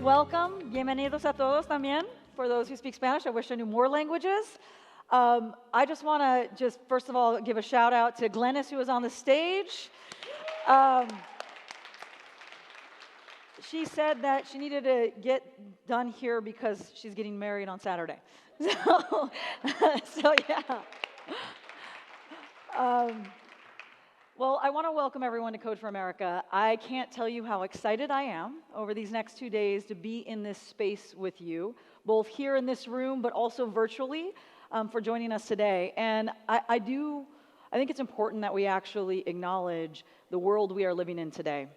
welcome. Bienvenidos a todos también. For those who speak Spanish, I wish I knew more languages. I just want to first of all, give a shout out to Glennis, who is on the stage. She said that she needed to get done here because she's getting married on Saturday. So yeah. Well, I want to welcome everyone to Code for America. I can't tell you how excited I am over these next 2 days to be in this space with you, both here in this room, but also virtually, for joining us today. And I think it's important that we actually acknowledge the world we are living in today.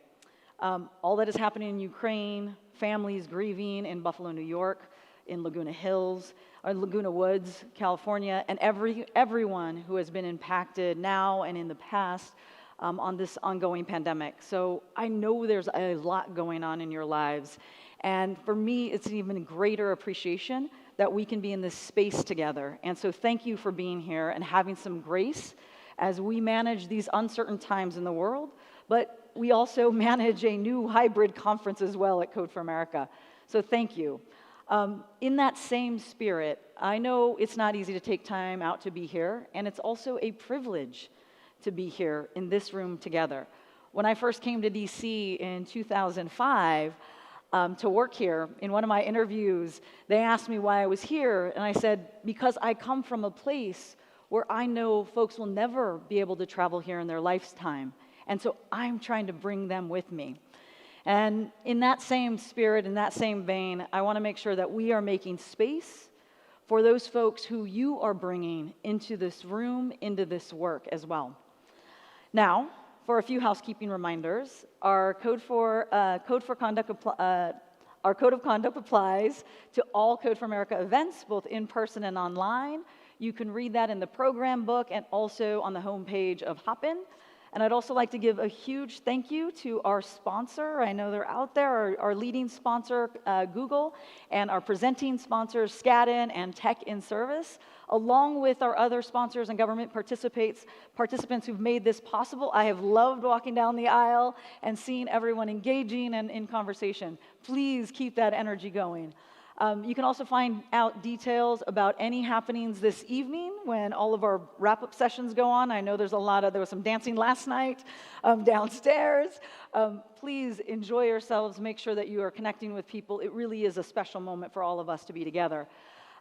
All that is happening in Ukraine, families grieving in Buffalo, New York, in Laguna Hills, or Laguna Woods, California, and everyone who has been impacted now and in the past on this ongoing pandemic. So I know there's a lot going on in your lives. And for me, it's an even greater appreciation that we can be in this space together. And so thank you for being here and having some grace as we manage these uncertain times in the world. But we also manage a new hybrid conference as well at Code for America. So thank you. In that same spirit, I know it's not easy to take time out to be here, and it's also a privilege to be here in this room together. When I first came to DC in 2005 to work here, in one of my interviews, they asked me why I was here, and I said, because I come from a place where I know folks will never be able to travel here in their lifetime, and so I'm trying to bring them with me. And in that same spirit, in that same vein, I want to make sure that we are making space for those folks who you are bringing into this room, into this work as well. Now, for a few housekeeping reminders, our code of conduct applies to all Code for America events, both in person and online. You can read that in the program book and also on the homepage of Hopin. And I'd also like to give a huge thank you to our sponsor. I know they're out there, our leading sponsor, Google, and our presenting sponsors, Skadden and Tech in Service, along with our other sponsors and government participants who've made this possible. I have loved walking down the aisle and seeing everyone engaging and in conversation. Please keep that energy going. You can also find out details about any happenings this evening when all of our wrap-up sessions go on. I know there was some dancing last night downstairs. Please enjoy yourselves. Make sure that you are connecting with people. It really is a special moment for all of us to be together.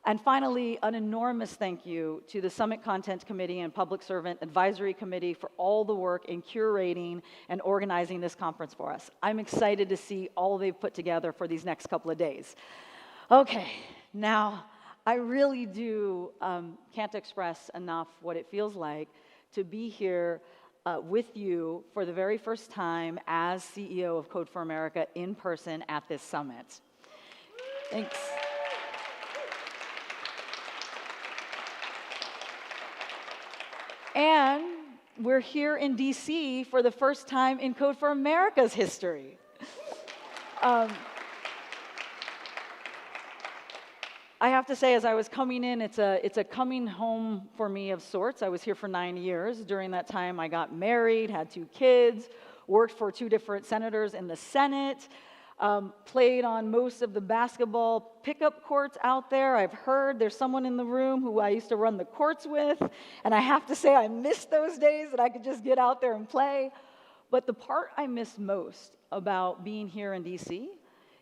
And finally, an enormous thank you to the Summit Content Committee and Public Servant Advisory Committee for all the work in curating and organizing this conference for us. I'm excited to see all they've put together for these next couple of days. Okay, now I really can't express enough what it feels like to be here with you for the very first time as CEO of Code for America in person at this summit. Thanks. And we're here in DC for the first time in Code for America's history. I have to say, as I was coming in, it's a coming home for me of sorts. I was here for 9 years. During that time, I got married, had 2 kids, worked for 2 different senators in the Senate, played on most of the basketball pickup courts out there. I've heard there's someone in the room who I used to run the courts with, and I have to say I miss those days that I could just get out there and play. But the part I miss most about being here in DC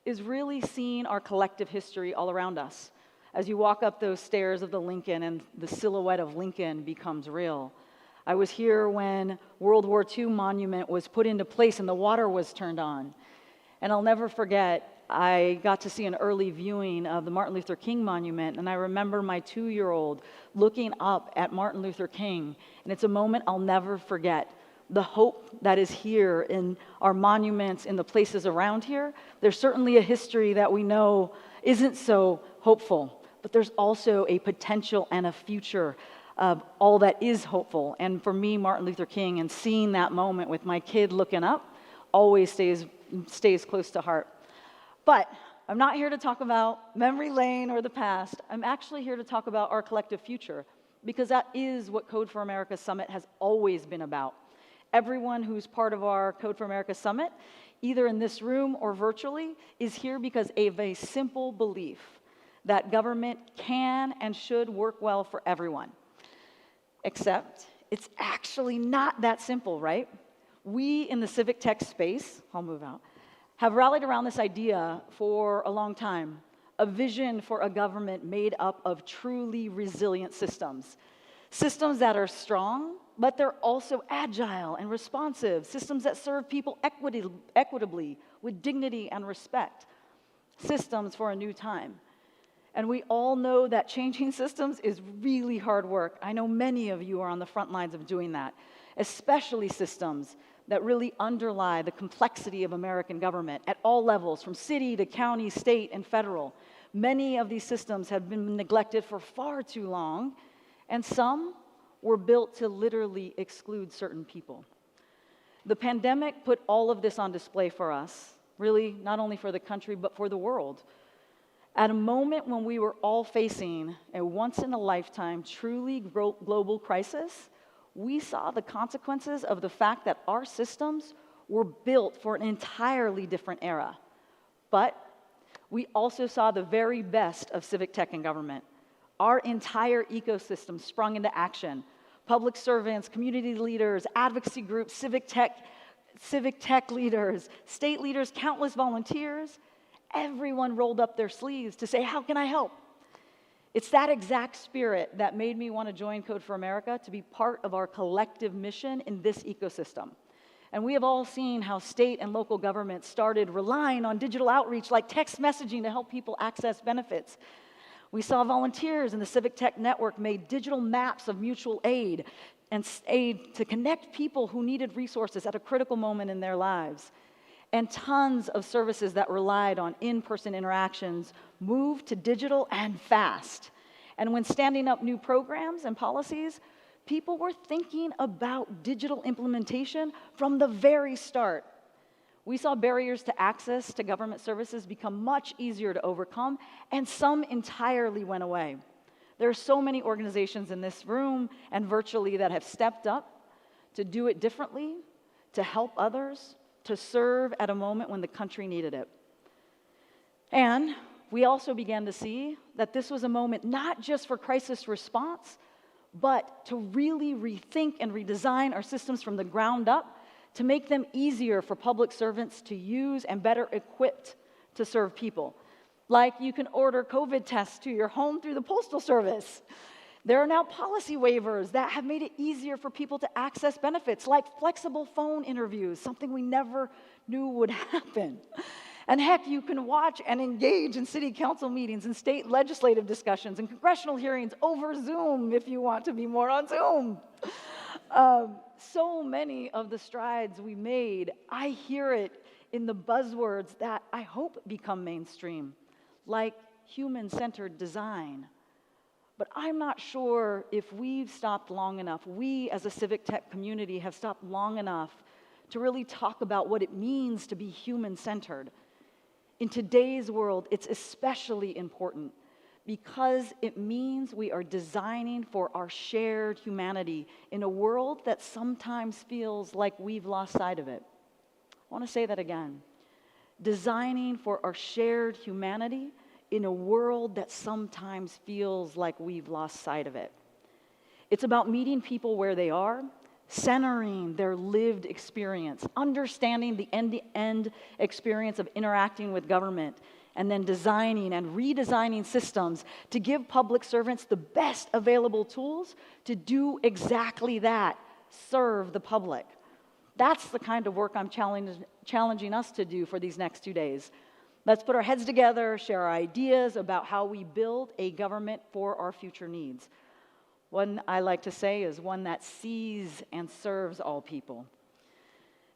is really seeing our collective history all around us. As you walk up those stairs of the Lincoln and the silhouette of Lincoln becomes real. I was here when World War II monument was put into place and the water was turned on. And I'll never forget, I got to see an early viewing of the Martin Luther King monument, and I remember my 2-year-old looking up at Martin Luther King, and it's a moment I'll never forget. The hope that is here in our monuments, in the places around here. There's certainly a history that we know isn't so hopeful. But there's also a potential and a future of all that is hopeful. And for me, Martin Luther King, and seeing that moment with my kid looking up always stays close to heart. But I'm not here to talk about memory lane or the past. I'm actually here to talk about our collective future, because that is what Code for America Summit has always been about. Everyone who's part of our Code for America Summit either in this room or virtually, is here because of a simple belief that government can and should work well for everyone. Except it's actually not that simple, right? We in the civic tech space, I'll move out, have rallied around this idea for a long time, a vision for a government made up of truly resilient systems. Systems that are strong, but they're also agile and responsive. Systems that serve people equitably, with dignity and respect. Systems for a new time. And we all know that changing systems is really hard work. I know many of you are on the front lines of doing that, especially systems that really underlie the complexity of American government at all levels, from city to county, state, and federal. Many of these systems have been neglected for far too long, and some were built to literally exclude certain people. The pandemic put all of this on display for us, really not only for the country, but for the world. At a moment when we were all facing a once-in-a-lifetime, truly global crisis, we saw the consequences of the fact that our systems were built for an entirely different era. But we also saw the very best of civic tech and government. Our entire ecosystem sprung into action. Public servants, community leaders, advocacy groups, civic tech leaders, state leaders, countless volunteers, everyone rolled up their sleeves to say, how can I help? It's that exact spirit that made me want to join Code for America to be part of our collective mission in this ecosystem. And we have all seen how state and local governments started relying on digital outreach like text messaging to help people access benefits. We saw volunteers in the Civic Tech Network made digital maps of mutual aid and aid to connect people who needed resources at a critical moment in their lives. And tons of services that relied on in-person interactions moved to digital and fast. And when standing up new programs and policies, people were thinking about digital implementation from the very start. We saw barriers to access to government services become much easier to overcome, and some entirely went away. There are so many organizations in this room and virtually that have stepped up to do it differently, to help others, to serve at a moment when the country needed it. And we also began to see that this was a moment not just for crisis response, but to really rethink and redesign our systems from the ground up to make them easier for public servants to use and better equipped to serve people. Like you can order COVID tests to your home through the Postal Service. There are now policy waivers that have made it easier for people to access benefits, like flexible phone interviews, something we never knew would happen. And heck, you can watch and engage in city council meetings and state legislative discussions and congressional hearings over Zoom if you want to be more on Zoom. So many of the strides we made, I hear it in the buzzwords that I hope become mainstream, like human-centered design. But I'm not sure if we've stopped long enough, we as a civic tech community have stopped long enough to really talk about what it means to be human-centered. In today's world, it's especially important because it means we are designing for our shared humanity in a world that sometimes feels like we've lost sight of it. I want to say that again. Designing for our shared humanity in a world that sometimes feels like we've lost sight of it. It's about meeting people where they are, centering their lived experience, understanding the end-to-end experience of interacting with government, and then designing and redesigning systems to give public servants the best available tools to do exactly that, serve the public. That's the kind of work I'm challenging us to do for these next 2 days. Let's put our heads together, share our ideas about how we build a government for our future needs. One I like to say is one that sees and serves all people.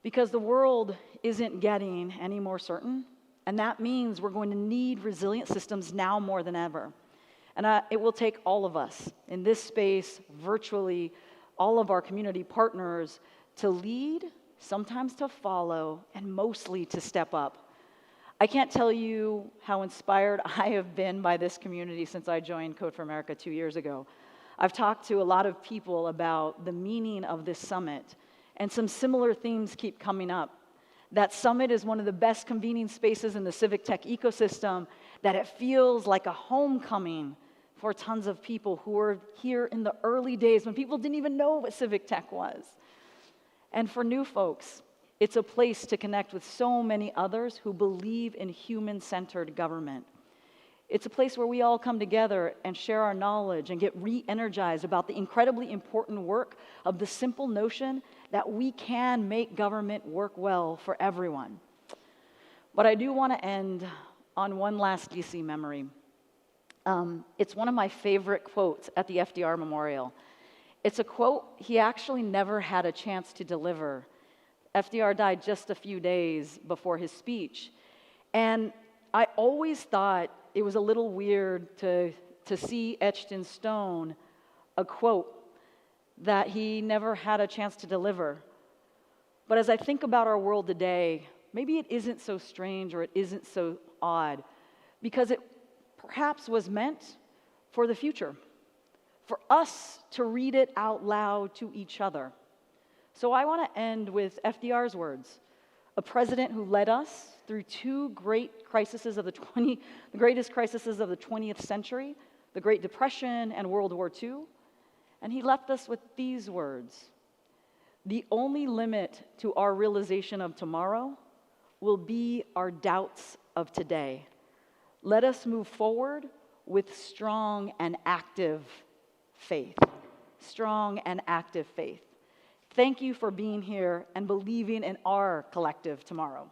Because the world isn't getting any more certain, and that means we're going to need resilient systems now more than ever. And it will take all of us in this space, virtually, all of our community partners, to lead, sometimes to follow, and mostly to step up. I can't tell you how inspired I have been by this community since I joined Code for America 2 years ago. I've talked to a lot of people about the meaning of this summit, and some similar themes keep coming up. that Summit is one of the best convening spaces in the civic tech ecosystem, that it feels like a homecoming for tons of people who were here in the early days when people didn't even know what civic tech was. And for new folks, it's a place to connect with so many others who believe in human-centered government. It's a place where we all come together and share our knowledge and get re-energized about the incredibly important work of the simple notion that we can make government work well for everyone. But I do want to end on one last DC memory. It's one of my favorite quotes at the FDR Memorial. It's a quote he actually never had a chance to deliver. FDR died just a few days before his speech. And I always thought it was a little weird to see etched in stone a quote that he never had a chance to deliver. But as I think about our world today, maybe it isn't so strange or it isn't so odd, because it perhaps was meant for the future, for us to read it out loud to each other. So I want to end with FDR's words, a president who led us through two great crises of the greatest crises of the 20th century, the Great Depression and World War II, and he left us with these words: "The only limit to our realization of tomorrow will be our doubts of today. Let us move forward with strong and active faith." Strong and active faith. Thank you for being here and believing in our collective tomorrow.